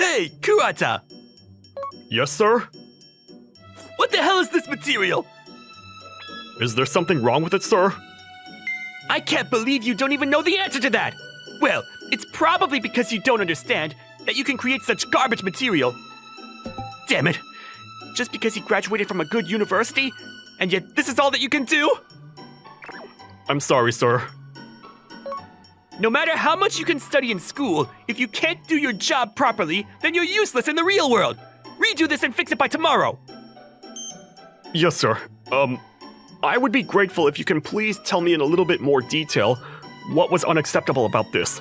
Hey, Kurata! Yes, sir? What the hell is this material? Is there something wrong with it, sir? I can't believe you don't even know the answer to that! Well, it's probably because you don't understand that you can create such garbage material. Damn it! Just because you graduated from a good university, and yet this is all that you can do? I'm sorry, sir. No matter how much you can study in school, if you can't do your job properly, then you're useless in the real world. Redo this and fix it by tomorrow. Yes, sir. I would be grateful if you can please tell me in a little bit more detail what was unacceptable about this.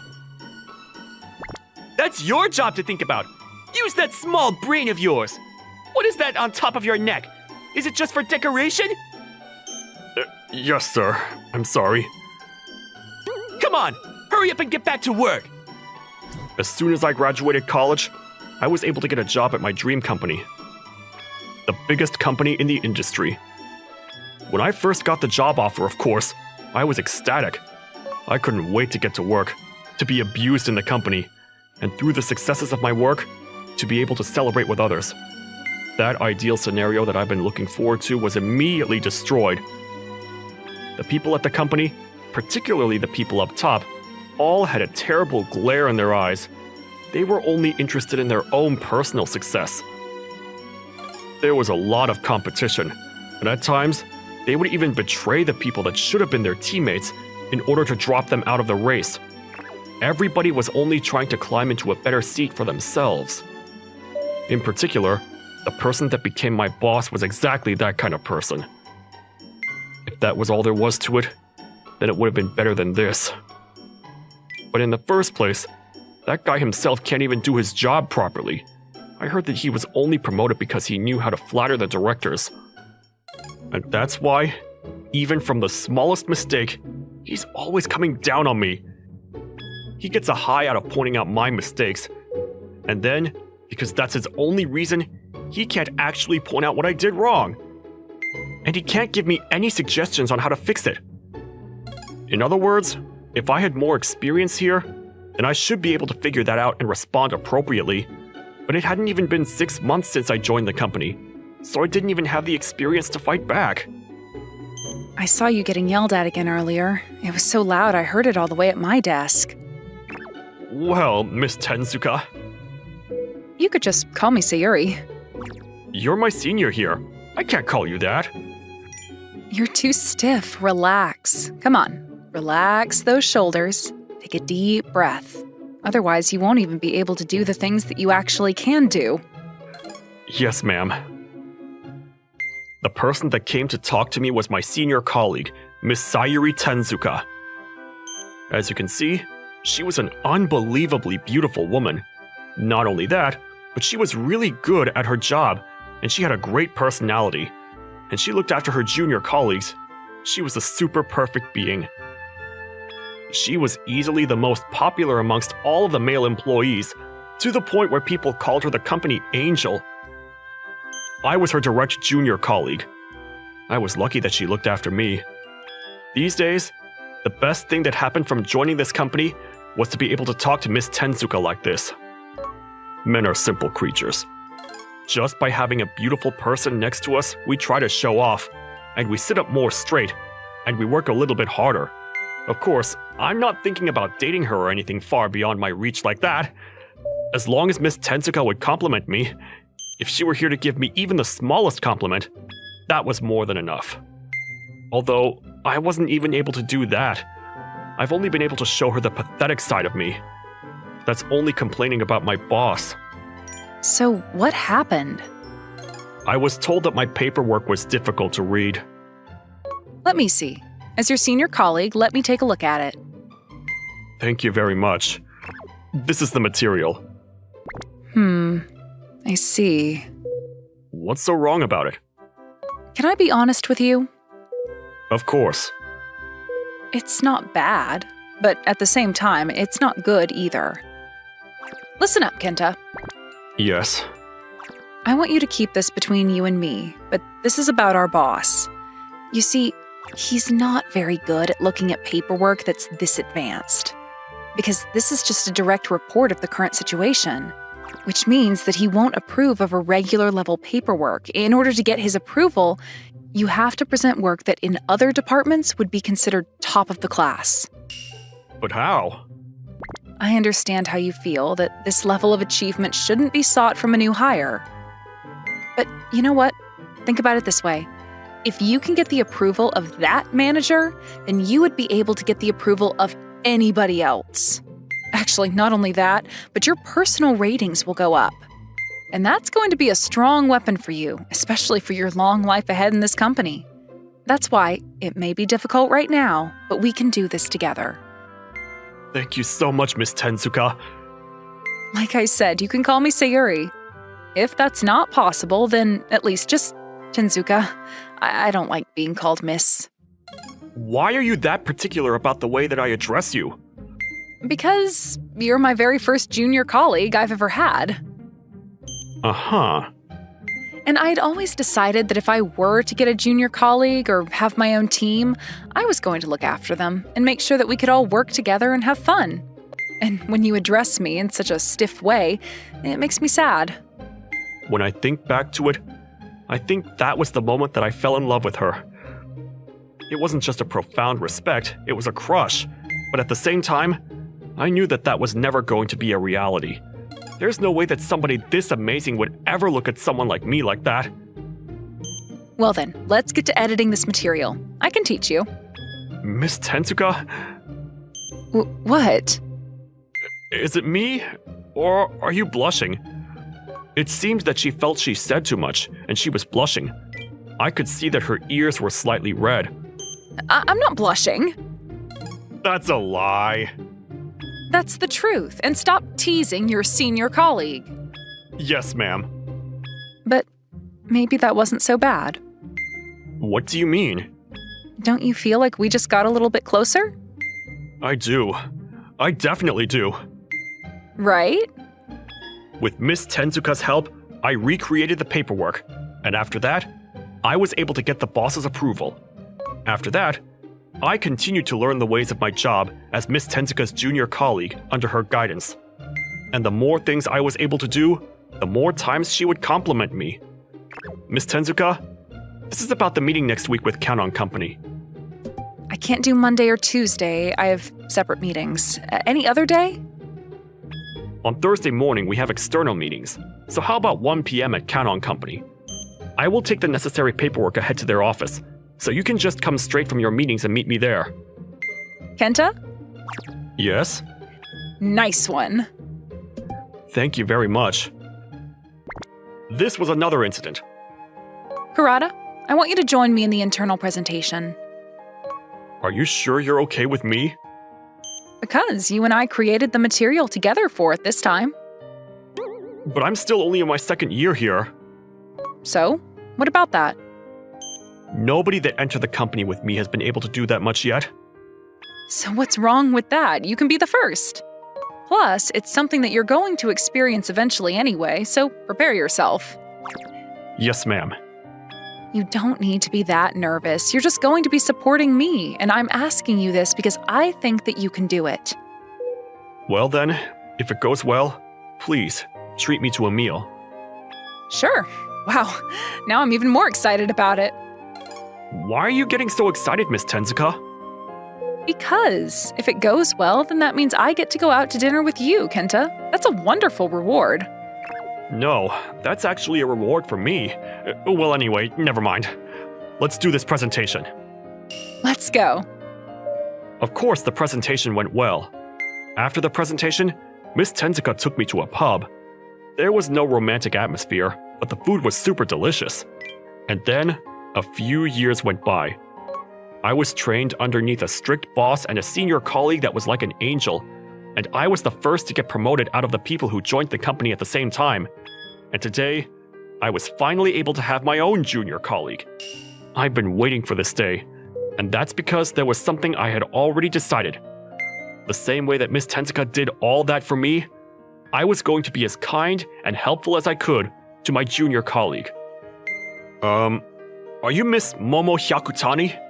That's your job to think about. Use that small brain of yours. What is that on top of your neck? Is it just for decoration? Yes, sir. I'm sorry. Come on, hurry up and get back to work. As soon as I graduated college, I was able to get a job at my dream company. The biggest company in the industry. When I first got the job offer, of course, I was ecstatic. I couldn't wait to get to work, to be abused in the company, and through the successes of my work, to be able to celebrate with others. That ideal scenario that I've been looking forward to was immediately destroyed. The people at the company, particularly the people up top, all had a terrible glare in their eyes. They were only interested in their own personal success. There was a lot of competition, and at times, they would even betray the people that should have been their teammates in order to drop them out of the race. Everybody was only trying to climb into a better seat for themselves. In particular, the person that became my boss was exactly that kind of person. If that was all there was to it, then it would have been better than this. But in the first place, that guy himself can't even do his job properly. I heard that he was only promoted because he knew how to flatter the directors. And that's why, even from the smallest mistake, he's always coming down on me. He gets a high out of pointing out my mistakes. And then, because that's his only reason, he can't actually point out what I did wrong. And he can't give me any suggestions on how to fix it. In other words, if I had more experience here, then I should be able to figure that out and respond appropriately. But it hadn't even been 6 months since I joined the company, so I didn't even have the experience to fight back. I saw you getting yelled at again earlier. It was so loud I heard it all the way at my desk. Well, Miss Tezuka. You could just call me Sayuri. You're my senior here. I can't call you that. You're too stiff. Relax. Come on. Relax those shoulders. Take a deep breath. Otherwise, you won't even be able to do the things that you actually can do. Yes, ma'am. The person that came to talk to me was my senior colleague, Miss Sayuri Tezuka. As you can see, she was an unbelievably beautiful woman. Not only that, but she was really good at her job, and she had a great personality. And she looked after her junior colleagues. She was a super perfect being. She was easily the most popular amongst all of the male employees, to the point where people called her the company angel. I was her direct junior colleague. I was lucky that she looked after me. These days, the best thing that happened from joining this company was to be able to talk to Miss Tezuka like this. Men are simple creatures. Just by having a beautiful person next to us, we try to show off, and we sit up more straight, and we work a little bit harder. Of course, I'm not thinking about dating her or anything far beyond my reach like that. As long as Miss Tezuka would compliment me, if she were here to give me even the smallest compliment, that was more than enough. Although, I wasn't even able to do that. I've only been able to show her the pathetic side of me. That's only complaining about my boss. So, what happened? I was told that my paperwork was difficult to read. Let me see. As your senior colleague, let me take a look at it. Thank you very much. This is the material. I see. What's so wrong about it? Can I be honest with you? Of course. It's not bad, but at the same time, it's not good either. Listen up, Kenta. Yes. I want you to keep this between you and me, but this is about our boss. You see, he's not very good at looking at paperwork that's this advanced. Because this is just a direct report of the current situation. which means that he won't approve of a regular level paperwork. In order to get his approval, you have to present work that in other departments would be considered top of the class. But how? I understand how you feel that this level of achievement shouldn't be sought from a new hire. But you know what? Think about it this way. If you can get the approval of that manager, then you would be able to get the approval of anybody else. Actually, not only that, but your personal ratings will go up. And that's going to be a strong weapon for you, especially for your long life ahead in this company. That's why it may be difficult right now, but we can do this together. Thank you so much, Miss Tezuka. Like I said, you can call me Sayuri. If that's not possible, then at least just Tezuka. I don't like being called Miss. Why are you that particular about the way that I address you? Because you're my very first junior colleague I've ever had. Uh-huh. And I'd always decided that if I were to get a junior colleague or have my own team, I was going to look after them and make sure that we could all work together and have fun. And when you address me in such a stiff way, it makes me sad. When I think back to it, I think that was the moment that I fell in love with her. It wasn't just a profound respect, it was a crush. But at the same time, I knew that that was never going to be a reality. There's no way that somebody this amazing would ever look at someone like me like that. Well then, let's get to editing this material. I can teach you. Miss Tezuka? What? Is it me? Or are you blushing? It seemed that she felt she said too much, and she was blushing. I could see that her ears were slightly red. I'm not blushing. That's a lie. That's the truth, and stop teasing your senior colleague. Yes, ma'am. But maybe that wasn't so bad. What do you mean? Don't you feel like we just got a little bit closer? I do. I definitely do. Right? With Miss Tezuka's help, I recreated the paperwork, and after that, I was able to get the boss's approval. After that, I continued to learn the ways of my job as Miss Tezuka's junior colleague under her guidance. And the more things I was able to do, the more times she would compliment me. Miss Tezuka, this is about the meeting next week with Count-On Company. I can't do Monday or Tuesday. I have separate meetings. Any other day? On Thursday morning, we have external meetings, so how about 1 p.m. at Count-On Company? I will take the necessary paperwork ahead to their office, so you can just come straight from your meetings and meet me there. Kenta? Yes? Nice one. Thank you very much. This was another incident. Kurata, I want you to join me in the internal presentation. Are you sure you're okay with me? Because you and I created the material together for it this time. But I'm still only in my second year here. So, what about that? Nobody that entered the company with me has been able to do that much yet. So what's wrong with that? You can be the first. Plus, it's something that you're going to experience eventually anyway, so prepare yourself. Yes, ma'am. You don't need to be that nervous. You're just going to be supporting me, and I'm asking you this because I think that you can do it. Well then, if it goes well, please treat me to a meal. Sure. Wow, now I'm even more excited about it. Why are you getting so excited, Miss Tezuka? Because if it goes well, then that means I get to go out to dinner with you, Kenta. That's a wonderful reward. No, that's actually a reward for me. Well, anyway, never mind. Let's do this presentation. Let's go. Of course, the presentation went well. After the presentation, Miss Tezuka took me to a pub. There was no romantic atmosphere, but the food was super delicious. And then, a few years went by. I was trained underneath a strict boss and a senior colleague that was like an angel, and I was the first to get promoted out of the people who joined the company at the same time. And today, I was finally able to have my own junior colleague. I've been waiting for this day, and that's because there was something I had already decided. The same way that Miss Tezuka did all that for me, I was going to be as kind and helpful as I could to my junior colleague. Are you Miss Momo Hyakutani?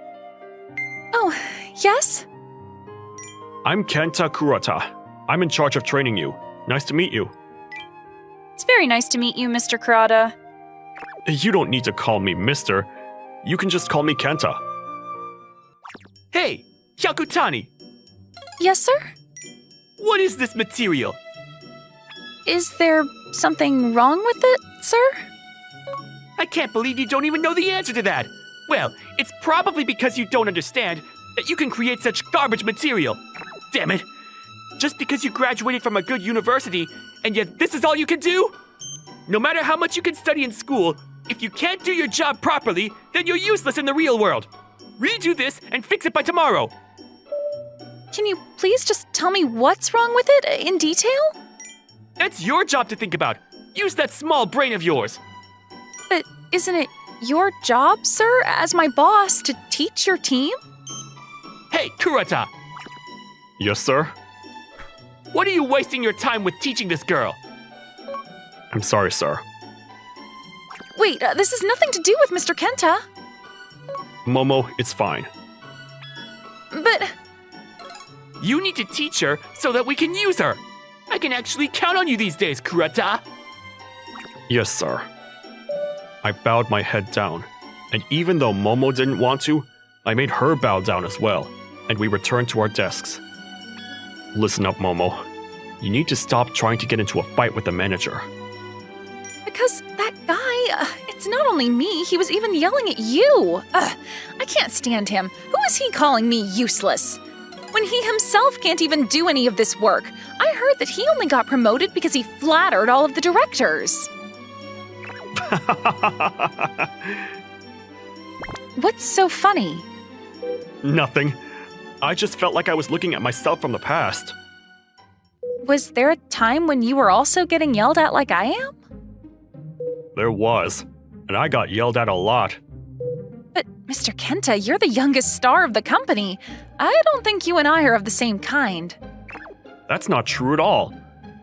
Oh, yes? I'm Kenta Kurata. I'm in charge of training you. Nice to meet you. Very nice to meet you, Mr. Kurata. You don't need to call me Mister. You can just call me Kenta. Hey, Hyakutani, Yes, sir? what is this material? Is there something wrong with it, sir? I can't believe you don't even know the answer to that. Well, it's probably because you don't understand that you can create such garbage material. Damn it. Just because you graduated from a good university, and yet this is all you can do? No matter how much you can study in school, if you can't do your job properly, then you're useless in the real world. Redo this and fix it by tomorrow. Can you please just tell me what's wrong with it in detail? That's your job to think about. Use that small brain of yours. But isn't it your job, sir, as my boss, to teach your team? Hey, Kurata, Yes, sir? what are you wasting your time with teaching this girl? I'm sorry, sir. Wait, this has nothing to do with Mr. Kenta. Momo, it's fine. But You need to teach her so that we can use her. I can actually count on you these days, Kurata. Yes, sir. I bowed my head down, and even though Momo didn't want to, I made her bow down as well, and we returned to our desks. Listen up, Momo. You need to stop trying to get into a fight with the manager. because that guy, it's not only me, he was even yelling at you. I can't stand him. Who is he calling me useless? When he himself can't even do any of this work. I heard that he only got promoted because he flattered all of the directors. What's so funny? Nothing. I just felt like I was looking at myself from the past. Was there a time when you were also getting yelled at like I am? There was, and I got yelled at a lot. But Mr. Kenta, you're the youngest star of the company. I don't think you and I are of the same kind. That's not true at all.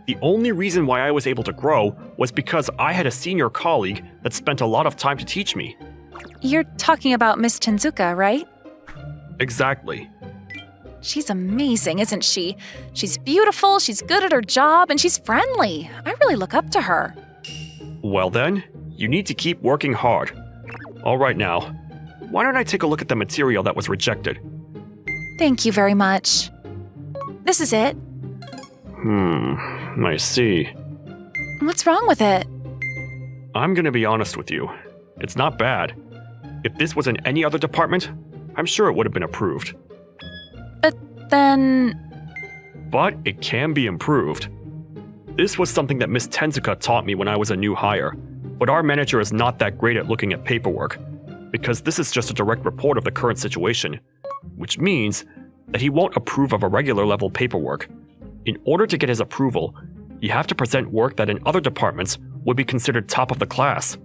The only reason why I was able to grow was because I had a senior colleague that spent a lot of time to teach me. You're talking about Miss Tenzuka, right? Exactly. She's amazing, isn't she? She's beautiful, she's good at her job, and she's friendly. I really look up to her. Well then, you need to keep working hard. All right now, why don't I take a look at the material that was rejected? Thank you very much. This is it. I see. What's wrong with it? I'm gonna be honest with you. It's not bad. If this was in any other department, I'm sure it would have been approved. But then... But it can be improved. This was something that Miss Tenzuka taught me when I was a new hire, but our manager is not that great at looking at paperwork, because this is just a direct report of the current situation, which means that he won't approve of a regular level paperwork. In order to get his approval, you have to present work that in other departments would be considered top of the class.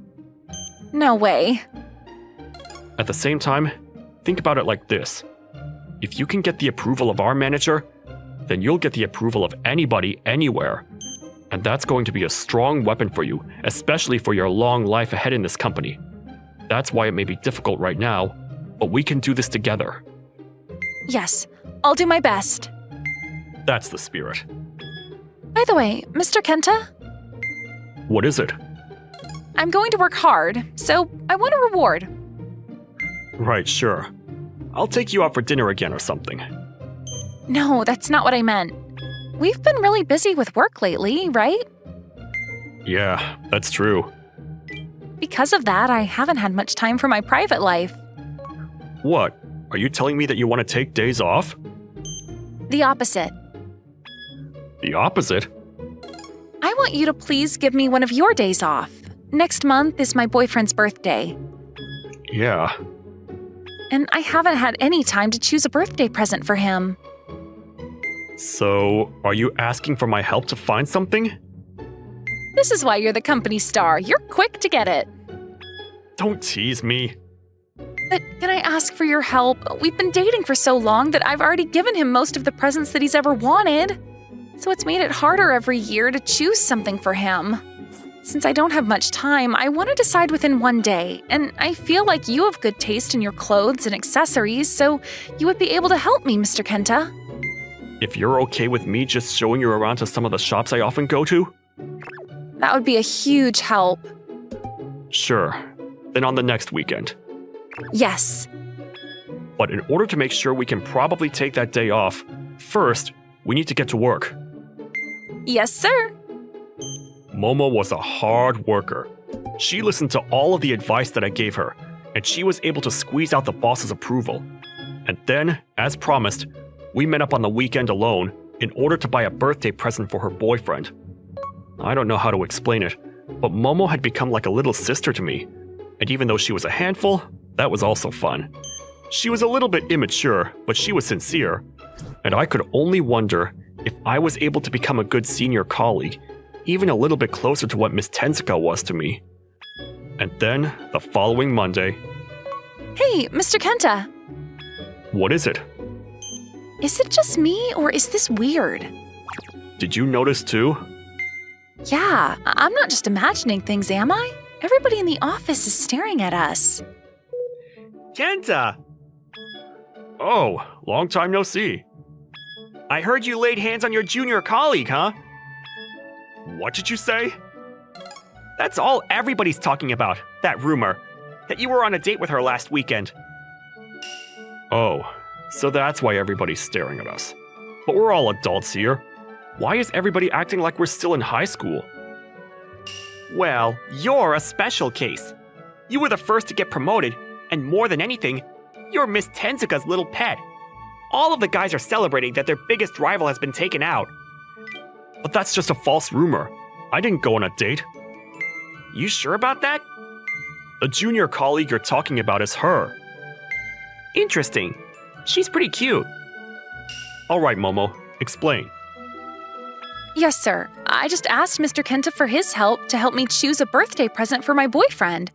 No way. At the same time, think about it like this. If you can get the approval of our manager, then you'll get the approval of anybody, anywhere. And that's going to be a strong weapon for you, especially for your long life ahead in this company. That's why it may be difficult right now, but we can do this together. Yes, I'll do my best. That's the spirit. By the way, Mr. Kenta, What is it? I'm going to work hard, so I want a reward. Right, sure. I'll take you out for dinner again or something. No, that's not what I meant. We've been really busy with work lately, right? Yeah, that's true. Because of that, I haven't had much time for my private life. What? Are you telling me that you want to take days off? The opposite. The opposite? I want you to please give me one of your days off. Next month is my boyfriend's birthday, Yeah. and I haven't had any time to choose a birthday present for him. So, are you asking for my help to find something? This is why you're the company star. You're quick to get it. Don't tease me. But can I ask for your help? We've been dating for so long that I've already given him most of the presents that he's ever wanted. So it's made it harder every year to choose something for him. Since I don't have much time, I want to decide within one day, and I feel like you have good taste in your clothes and accessories, so you would be able to help me, Mr. Kenta. If you're okay with me just showing you around to some of the shops I often go to? That would be a huge help. Sure. Then on the next weekend. Yes. But in order to make sure we can probably take that day off, first, we need to get to work. Yes, sir. Momo was a hard worker. She listened to all of the advice that I gave her, and she was able to squeeze out the boss's approval. And then, as promised, we met up on the weekend alone in order to buy a birthday present for her boyfriend. I don't know how to explain it, but Momo had become like a little sister to me. And even though she was a handful, that was also fun. She was a little bit immature, but she was sincere. And I could only wonder if I was able to become a good senior colleague, even a little bit closer to what Miss Tezuka was to me. And then, the following Monday... Hey, Mr. Kenta. What is it? Is it just me, or is this weird? Did you notice too? Yeah, I'm not just imagining things, am I? Everybody in the office is staring at us. Kenta, Oh, long time no see. I heard you laid hands on your junior colleague, huh? What did you say? That's all everybody's talking about, that rumor. That you were on a date with her last weekend. Oh, so that's why everybody's staring at us. But we're all adults here. Why is everybody acting like we're still in high school? Well, you're a special case. You were the first to get promoted, and more than anything, you're Miss Tezuka's little pet. All of the guys are celebrating that their biggest rival has been taken out. But that's just a false rumor. I didn't go on a date. You sure about that? The junior colleague you're talking about is her. Interesting. She's pretty cute. All right, Momo, explain. Yes, sir. I just asked Mr. Kenta for his help to help me choose a birthday present for my boyfriend.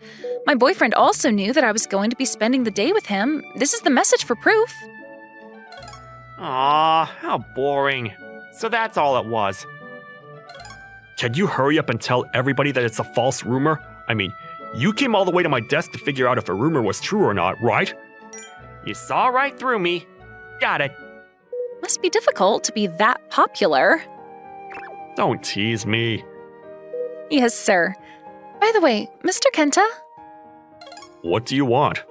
My boyfriend also knew that I was going to be spending the day with him. This is the message for proof. Aw, how boring. So that's all it was. Can you hurry up and tell everybody that it's a false rumor? I mean, you came all the way to my desk to figure out if a rumor was true or not, right? You saw right through me. Got it. Must be difficult to be that popular. Don't tease me. Yes, sir. By the way, Mr. Kenta, What do you want?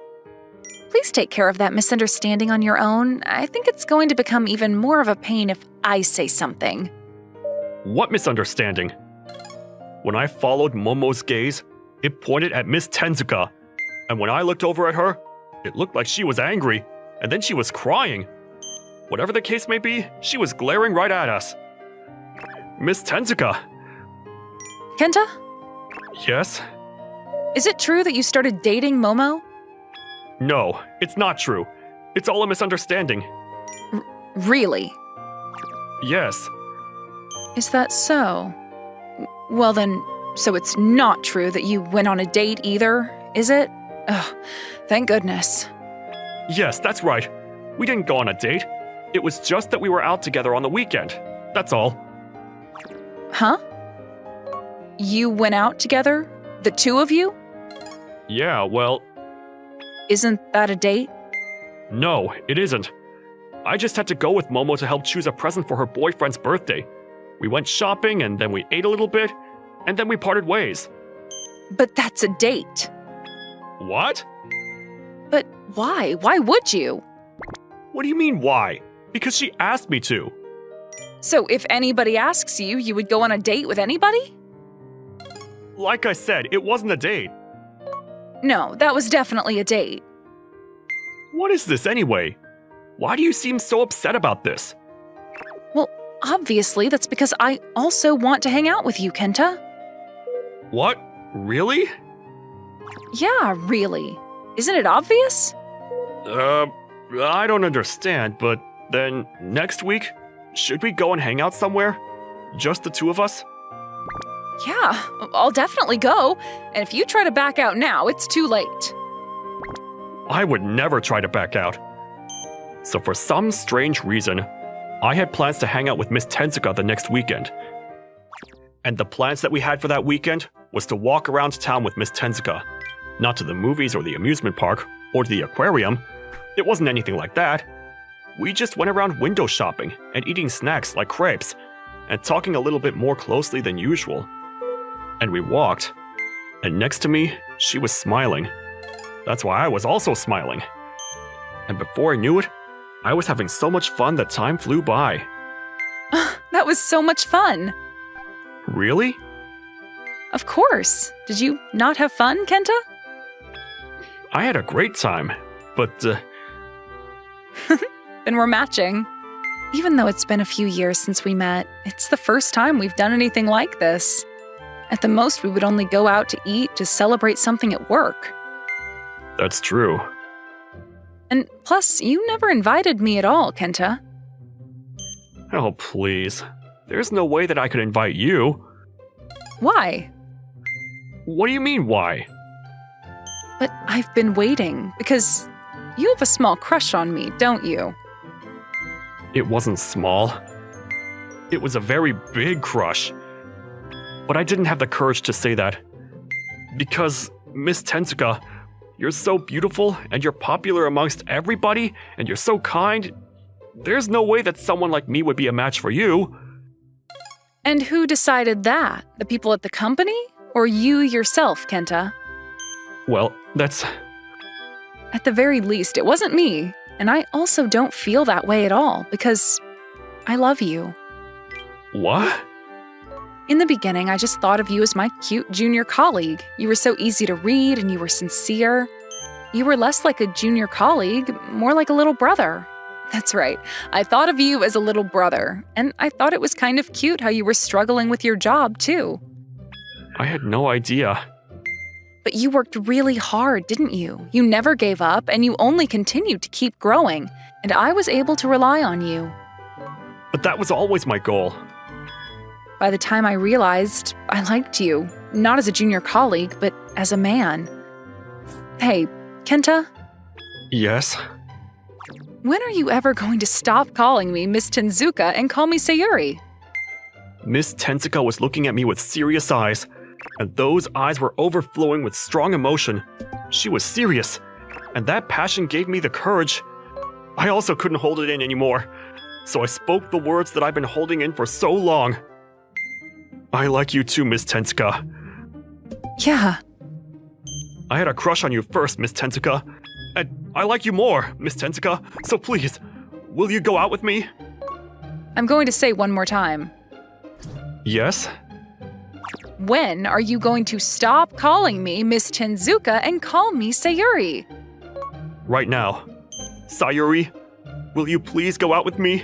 please take care of that misunderstanding on your own. I think it's going to become even more of a pain if I say something. What misunderstanding? When I followed Momo's gaze, it pointed at Miss Tezuka. And when I looked over at her, it looked like she was angry, and then she was crying. Whatever the case may be, she was glaring right at us. Miss Tezuka. Kenta, Yes? is it true that you started dating Momo? No, it's not true. It's all a misunderstanding. Really? Yes. Is that so? Well then, so it's not true that you went on a date either, is it? Ugh, thank goodness. Yes, that's right. We didn't go on a date. It was just that we were out together on the weekend. That's all. Huh? You went out together? The two of you? Yeah, well, Isn't that a date? no, it isn't. I just had to go with Momo to help choose a present for her boyfriend's birthday. We went shopping, and then we ate a little bit, and then we parted ways. But that's a date. What? But why? Why would you? What do you mean, why? Because she asked me to. So if anybody asks you, you would go on a date with anybody? Like I said, it wasn't a date. No, that was definitely a date. What is this anyway? Why do you seem so upset about this? Well, obviously that's because I also want to hang out with you, Kenta. What? Really? Yeah, really. Isn't it obvious? I don't understand, but then next week, should we go and hang out somewhere? Just the two of us? Yeah, I'll definitely go. And if you try to back out now, it's too late. I would never try to back out. So for some strange reason, I had plans to hang out with Miss Tezuka the next weekend. And the plans that we had for that weekend was to walk around town with Miss Tezuka. Not to the movies or the amusement park or to the aquarium. It wasn't anything like that. We just went around window shopping and eating snacks like crepes and talking a little bit more closely than usual. and we walked. And next to me, she was smiling. That's why I was also smiling. And before I knew it, I was having so much fun that time flew by. That was so much fun. Really? Of course. Did you not have fun, Kenta? I had a great time, but Then we're matching. Even though it's been a few years since we met, it's the first time we've done anything like this. At the most, we would only go out to eat to celebrate something at work. that's true. And plus, you never invited me at all, Kenta. Oh, please. There's no way that I could invite you. Why? What do you mean, why? But I've been waiting, because you have a small crush on me, don't you? It wasn't small. It was a very big crush. But I didn't have the courage to say that. Because, Miss Tensuka, you're so beautiful, and you're popular amongst everybody, and you're so kind. There's no way that someone like me would be a match for you. And who decided that? The people at the company? Or you yourself, Kenta? Well, that's... At the very least, it wasn't me. And I also don't feel that way at all, because I love you. What? In the beginning, I just thought of you as my cute junior colleague. You were so easy to read and you were sincere. You were less like a junior colleague, more like a little brother. That's right. I thought of you as a little brother, and I thought it was kind of cute how you were struggling with your job, too. I had no idea. But you worked really hard, didn't you? You never gave up, and you only continued to keep growing, and I was able to rely on you. But that was always my goal. By the time I realized I liked you, not as a junior colleague, but as a man. Hey, Kenta, Yes? when are you ever going to stop calling me Miss Tenzuka and call me Sayuri? Miss Tensuka was looking at me with serious eyes, and those eyes were overflowing with strong emotion. She was serious, and that passion gave me the courage. I also couldn't hold it in anymore, so I spoke the words that I've been holding in for so long. I like you too, Miss Tensuka. Yeah, I had a crush on you first, Miss Tensuka, and I like you more, Miss Tensuka, so please, will you go out with me? I'm going to say one more time. Yes? When are you going to stop calling me Miss Tenzuka and call me Sayuri? Right now. Sayuri, will you please go out with me?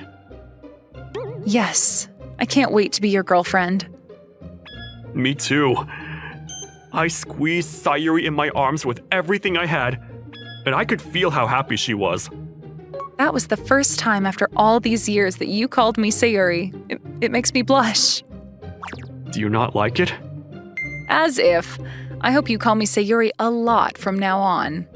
Yes, I can't wait to be your girlfriend. Me too. I squeezed Sayuri in my arms with everything I had, and I could feel how happy she was. That was the first time after all these years that you called me Sayuri. It makes me blush. Do you not like it? As if. I hope you call me Sayuri a lot from now on.